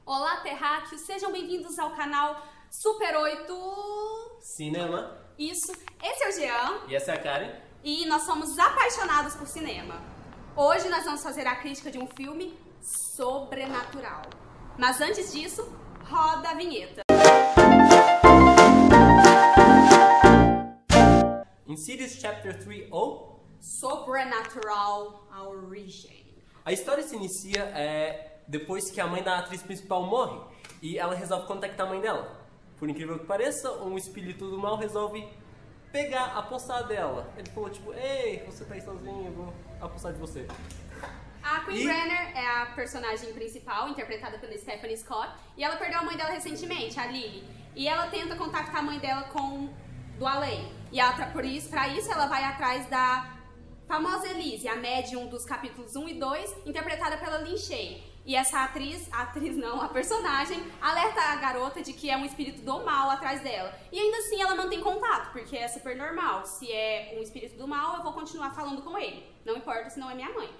Olá, terráqueos! Sejam bem-vindos ao canal Super 8 Cinema. Isso, esse é o Jean. E essa é a Karen. E nós somos apaixonados por cinema. Hoje nós vamos fazer a crítica de um filme sobrenatural. Mas antes disso, roda a vinheta. Insidious Chapter 3 ou Supernatural Origin. A história se inicia depois que a mãe da atriz principal morre e ela resolve contactar a mãe dela. Por incrível que pareça, um espírito do mal resolve pegar, apossar dela. Ele falou tipo, ei, você tá aí sozinho, eu vou apossar de você. A Queen Brenner é a personagem principal, interpretada pela Stephanie Scott, e ela perdeu a mãe dela recentemente, a Lily. E ela tenta contactar a mãe dela do além. E pra isso ela vai atrás da famosa Elise, a médium dos capítulos 1 e 2, interpretada pela Lin Shaye. E essa a personagem, alerta a garota de que é um espírito do mal atrás dela. E ainda assim ela mantém contato, porque é super normal. Se é um espírito do mal, eu vou continuar falando com ele. Não importa se não é minha mãe.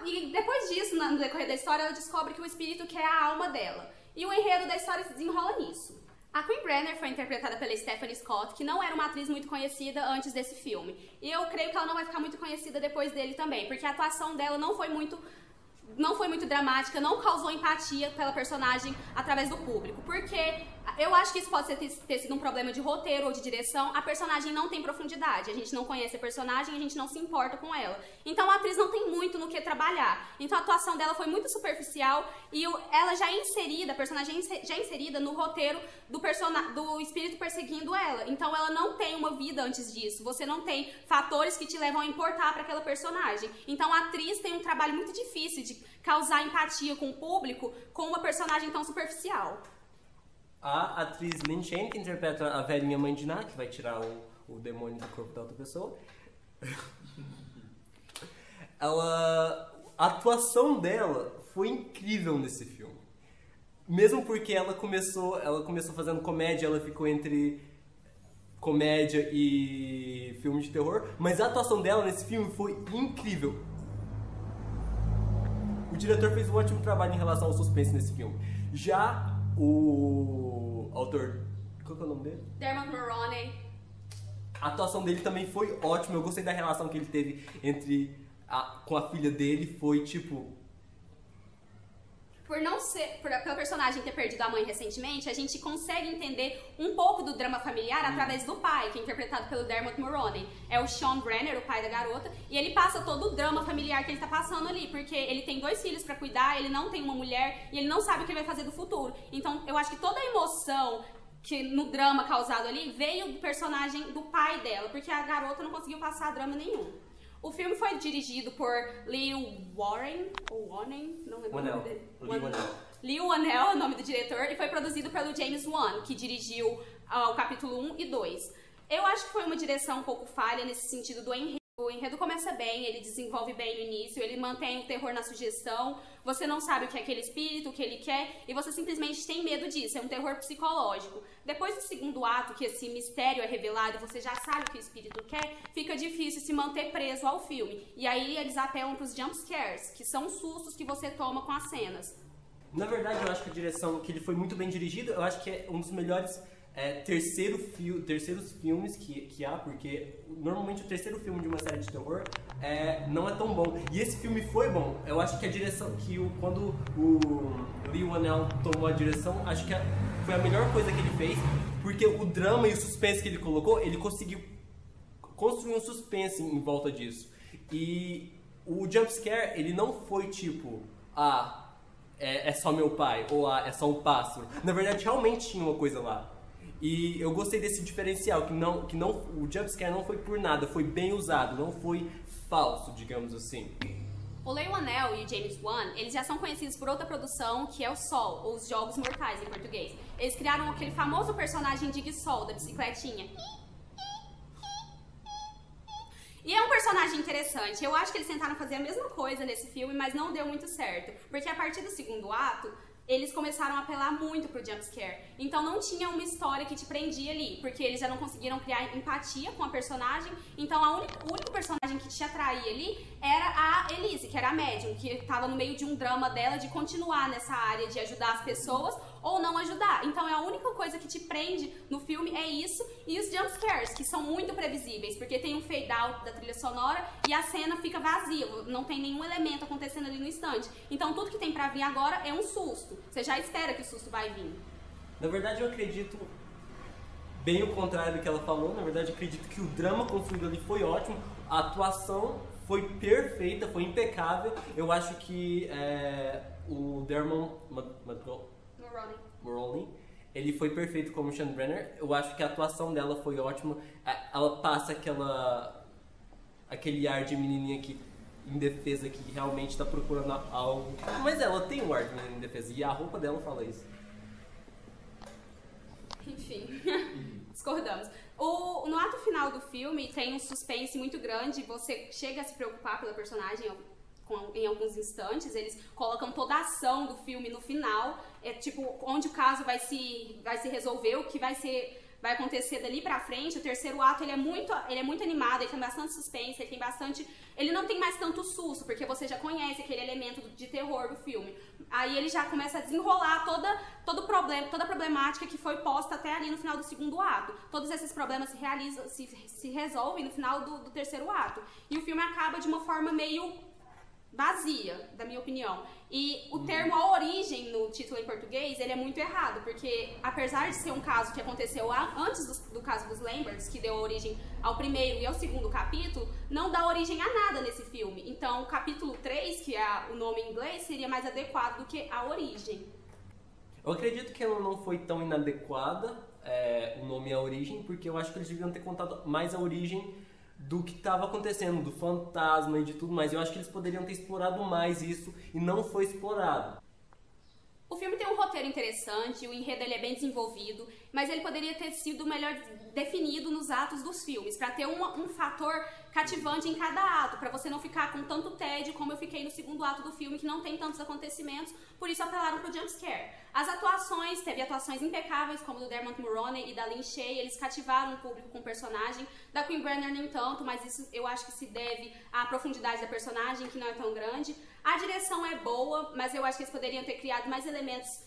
E depois disso, no decorrer da história, ela descobre que o espírito quer a alma dela. E o enredo da história se desenrola nisso. A Queen Brenner foi interpretada pela Stephanie Scott, que não era uma atriz muito conhecida antes desse filme. E eu creio que ela não vai ficar muito conhecida depois dele também, porque a atuação dela não foi muito dramática, não causou empatia pela personagem através do público. Porque eu acho que isso pode ter sido um problema de roteiro ou de direção. A personagem não tem profundidade, a gente não conhece a personagem, a gente não se importa com ela. Então a atriz não tem muito no que trabalhar. Então a atuação dela foi muito superficial e ela já é inserida, a personagem já é inserida no roteiro do espírito perseguindo ela. Então ela não tem uma vida antes disso, você não tem fatores que te levam a importar para aquela personagem. Então a atriz tem um trabalho muito difícil de causar empatia com o público com uma personagem tão superficial. A atriz Lin Shaye, que interpreta a velhinha mãe de Ná, que vai tirar o demônio do corpo da outra pessoa. A atuação dela foi incrível nesse filme. Mesmo porque ela começou fazendo comédia, ela ficou entre comédia e filme de terror, mas a atuação dela nesse filme foi incrível. O diretor fez um ótimo trabalho em relação ao suspense nesse filme. Já o autor, qual que é o nome dele? Dermot Mulroney. A atuação dele também foi ótima. Eu gostei da relação que ele teve com a filha dele. Foi tipo... Pela personagem ter perdido a mãe recentemente, a gente consegue entender um pouco do drama familiar através do pai, que é interpretado pelo Dermot Mulroney. É o Sean Brenner, o pai da garota, e ele passa todo o drama familiar que ele tá passando ali, porque ele tem 2 filhos pra cuidar, ele não tem uma mulher, e ele não sabe o que ele vai fazer do futuro. Então, eu acho que toda a emoção no drama causado ali veio do personagem do pai dela, porque a garota não conseguiu passar drama nenhum. O filme foi dirigido por Leigh Whannell, não lembro o nome dele. Leigh Whannell é o nome do diretor, e foi produzido pelo James Wan, que dirigiu o capítulo 1 e 2. Eu acho que foi uma direção um pouco falha nesse sentido do enredo. O enredo começa bem, ele desenvolve bem no início, ele mantém o terror na sugestão, você não sabe o que é aquele espírito, o que ele quer, e você simplesmente tem medo disso, é um terror psicológico. Depois do segundo ato, que esse mistério é revelado e você já sabe o que o espírito quer, fica difícil se manter preso ao filme. E aí eles apelam para os jump scares, que são sustos que você toma com as cenas. Na verdade, eu acho que a direção, que ele foi muito bem dirigido, eu acho que é um dos melhores terceiros filmes que há, porque normalmente o terceiro filme de uma série de terror não é tão bom. E esse filme foi bom. Eu acho que a direção, quando o Leigh Whannell tomou a direção, acho que foi a melhor coisa que ele fez, porque o drama e o suspense que ele colocou, ele conseguiu construir um suspense em volta disso. E o jumpscare, ele não foi tipo, é só meu pai, ou é só um pássaro. Na verdade, realmente tinha uma coisa lá. E eu gostei desse diferencial, o jumpscare não foi por nada, foi bem usado, não foi falso, digamos assim. O Leigh Whannell e o James Wan, eles já são conhecidos por outra produção, que é o Sol, ou os Jogos Mortais em português. Eles criaram aquele famoso personagem de Sol, da bicicletinha. E é um personagem interessante. Eu acho que eles tentaram fazer a mesma coisa nesse filme, mas não deu muito certo. Porque a partir do segundo ato, eles começaram a apelar muito pro jumpscare. Então não tinha uma história que te prendia ali, porque eles já não conseguiram criar empatia com a personagem. Então o único personagem que te atraía ali era a Elise, que era a médium, que estava no meio de um drama dela de continuar nessa área de ajudar as pessoas ou não ajudar. Então é a única coisa que te prende no filme é isso, e os jumpscares, que são muito previsíveis, porque tem um fade out da trilha sonora e a cena fica vazia, não tem nenhum elemento acontecendo ali no instante. Então tudo que tem pra vir agora é um susto. Você já espera que o susto vai vir. Na verdade, eu acredito bem o contrário do que ela falou. Na verdade, eu acredito que o drama construído ali foi ótimo, a atuação foi perfeita, foi impecável. Eu acho que o Dermot Mulroney, ele foi perfeito como Sean Brenner. Eu acho que a atuação dela foi ótima. Ela passa aquele ar de menininha que indefesa, que realmente tá procurando algo. Mas ela tem um ar de menina indefesa e a roupa dela fala isso. Enfim, discordamos. No ato final do filme tem um suspense muito grande, você chega a se preocupar pela personagem em alguns instantes. Eles colocam toda a ação do filme no final, tipo, onde o caso vai se resolver, o que vai acontecer dali pra frente. O terceiro ato, ele é muito animado, ele tem bastante suspense, ele não tem mais tanto susto, porque você já conhece aquele elemento de terror do filme. Aí ele já começa a desenrolar toda a problemática que foi posta até ali no final do segundo ato. Todos esses problemas se resolvem no final do terceiro ato. E o filme acaba de uma forma meio vazia, da minha opinião. E o termo a origem no título em português, ele é muito errado, porque apesar de ser um caso que aconteceu antes do caso dos Lamberts, que deu origem ao primeiro e ao segundo capítulo, não dá origem a nada nesse filme. Então o capítulo 3, que é o nome em inglês, seria mais adequado do que a origem. Eu acredito que ela não foi tão inadequada, o nome A Origem, porque eu acho que eles deviam ter contado mais a origem do que estava acontecendo, do fantasma e de tudo mais. Eu acho que eles poderiam ter explorado mais isso e não foi explorado. O filme tem um roteiro interessante, o enredo ele é bem desenvolvido, mas ele poderia ter sido melhor definido nos atos dos filmes, para ter um fator cativante em cada ato, para você não ficar com tanto tédio como eu fiquei no segundo ato do filme, que não tem tantos acontecimentos, por isso apelaram pro jumpscare. As atuações, teve atuações impecáveis, como do Dermot Mulroney e da Lin Shaye, eles cativaram o público com o personagem. Da Queen Brenner nem tanto, mas isso eu acho que se deve à profundidade da personagem, que não é tão grande. A direção é boa, mas eu acho que eles poderiam ter criado mais elementos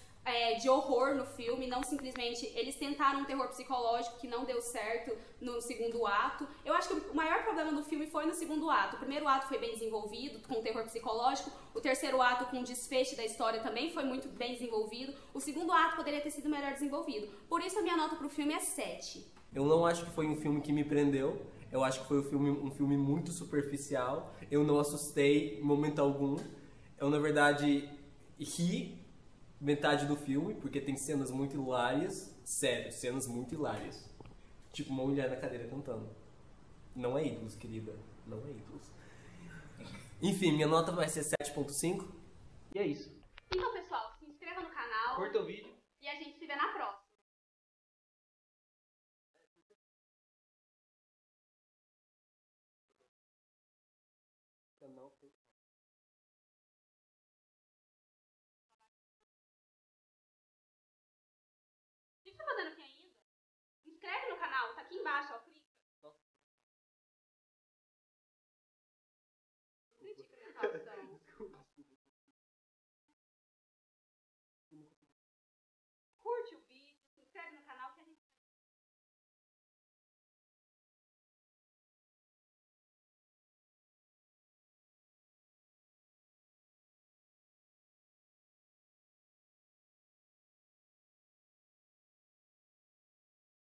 de horror no filme, não simplesmente... Eles tentaram um terror psicológico que não deu certo no segundo ato. Eu acho que o maior problema do filme foi no segundo ato. O primeiro ato foi bem desenvolvido, com terror psicológico. O terceiro ato, com o desfecho da história, também foi muito bem desenvolvido. O segundo ato poderia ter sido melhor desenvolvido. Por isso a minha nota pro filme é 7. Eu não acho que foi um filme que me prendeu. Eu acho que foi um filme muito superficial. Eu não assustei em momento algum. Eu, na verdade, ri metade do filme, porque tem cenas muito hilárias. Sério, cenas muito hilárias. Tipo uma mulher na cadeira cantando. Não é ídolos, querida. Não é ídolos. Enfim, minha nota vai ser 7.5. E é isso. Então, pessoal, se inscreva no canal. Curta o vídeo. E a gente se vê na próxima. O que você tá fazendo aqui ainda? Se inscreve no canal, tá aqui embaixo, ó. Clica. Critica minha causa.